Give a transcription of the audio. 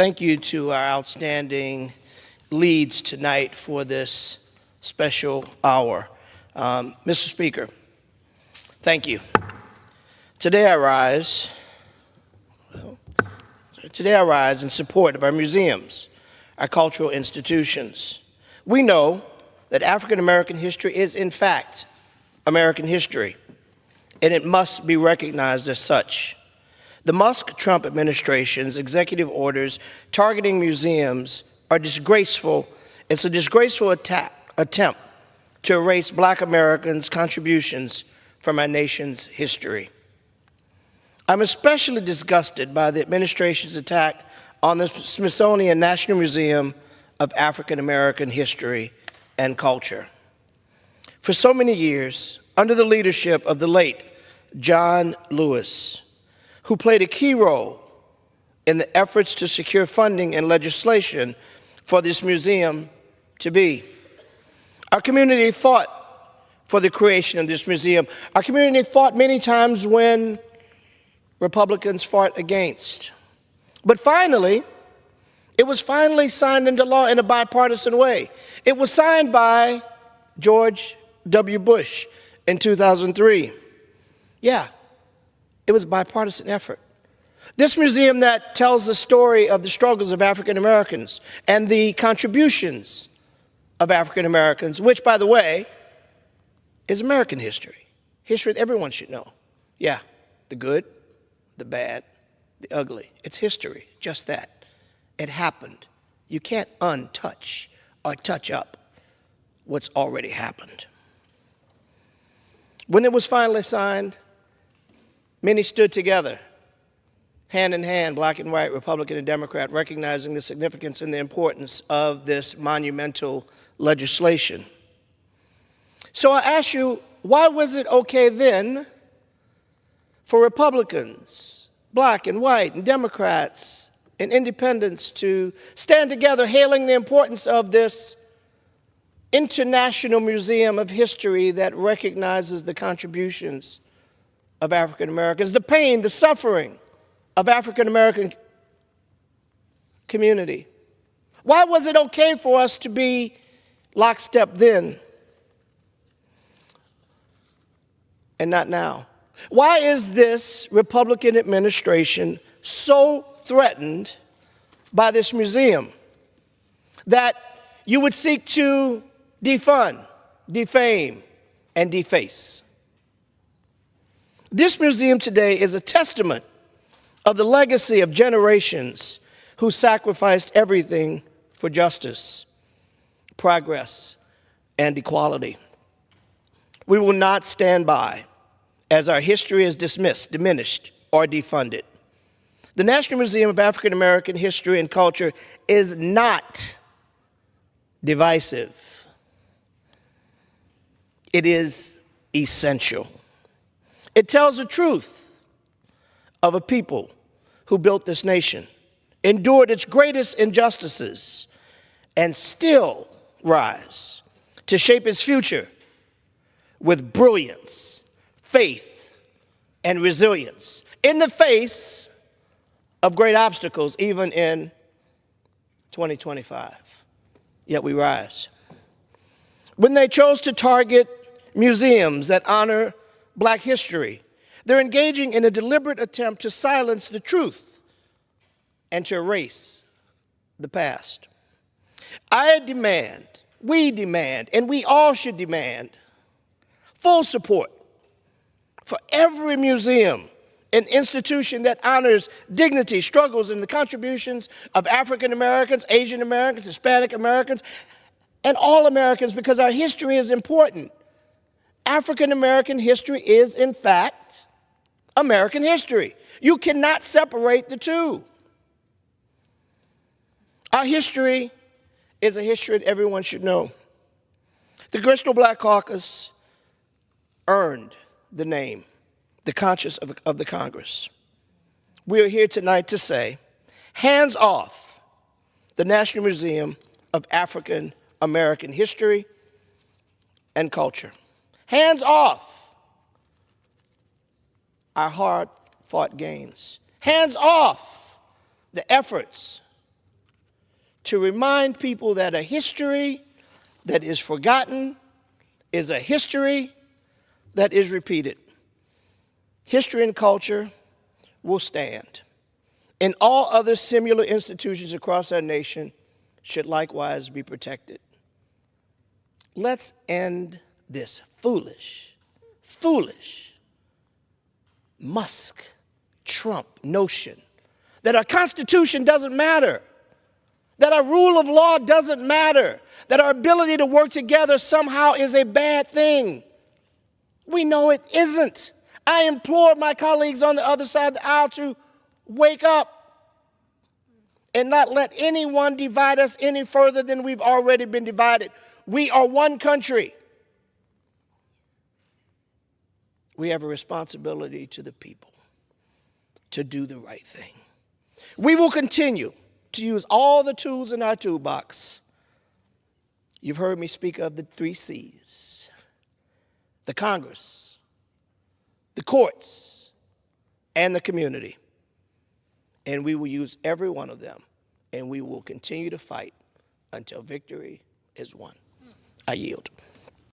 Thank you to our outstanding leads tonight for this special hour. Mr. Speaker, thank you. Today I rise in support of our museums, our cultural institutions. We know that African American history is, in fact, American history, and it must be recognized as such. The Musk-Trump administration's executive orders targeting museums are disgraceful. It's a disgraceful attempt to erase Black Americans' contributions from our nation's history. I'm especially disgusted by the administration's attack on the Smithsonian National Museum of African American History and Culture. For so many years, under the leadership of the late John Lewis, who played a key role in the efforts to secure funding and legislation for this museum to be. Our community fought for the creation of this museum. Our community fought many times when Republicans fought against. But finally, it was finally signed into law in a bipartisan way. It was signed by George W. Bush in 2003. Yeah. It was a bipartisan effort. This museum that tells the story of the struggles of African Americans and the contributions of African Americans, which, by the way, is American history. History that everyone should know. Yeah, the good, the bad, the ugly. It's history, just that. It happened. You can't untouch or touch up what's already happened. When it was finally signed, many stood together, hand in hand, Black and white, Republican and Democrat, recognizing the significance and the importance of this monumental legislation. So I ask you, why was it okay then for Republicans, Black and white, and Democrats and independents to stand together hailing the importance of this international museum of history that recognizes the contributions of African Americans, the pain, the suffering of African American community? Why was it okay for us to be lockstep then and not now? Why is this Republican administration so threatened by this museum that you would seek to defund, defame, and deface? This museum today is a testament of the legacy of generations who sacrificed everything for justice, progress, and equality. We will not stand by as our history is dismissed, diminished, or defunded. The National Museum of African American History and Culture is not divisive. It is essential. It tells the truth of a people who built this nation, endured its greatest injustices, and still rise to shape its future with brilliance, faith, and resilience in the face of great obstacles, even in 2025. Yet we rise. When they chose to target museums that honor Black history, they're engaging in a deliberate attempt to silence the truth and to erase the past. I demand, we demand, and we all should demand full support for every museum and institution that honors dignity, struggles, and the contributions of African Americans, Asian Americans, Hispanic Americans, and all Americans, because our history is important. African American history is, in fact, American history. You cannot separate the two. Our history is a history that everyone should know. The Congressional Black Caucus earned the name, the conscience of the Congress. We are here tonight to say, hands off the National Museum of African American History and Culture. Hands off our hard-fought gains. Hands off the efforts to remind people that a history that is forgotten is a history that is repeated. History and culture will stand, and all other similar institutions across our nation should likewise be protected. Let's end this foolish Musk, Trump notion that our Constitution doesn't matter, that our rule of law doesn't matter, that our ability to work together somehow is a bad thing. We know it isn't. I implore my colleagues on the other side of the aisle to wake up and not let anyone divide us any further than we've already been divided. We are one country. We have a responsibility to the people to do the right thing. We will continue to use all the tools in our toolbox. You've heard me speak of the 3 C's: the Congress, the courts, and the community. And we will use every one of them, and we will continue to fight until victory is won. I yield.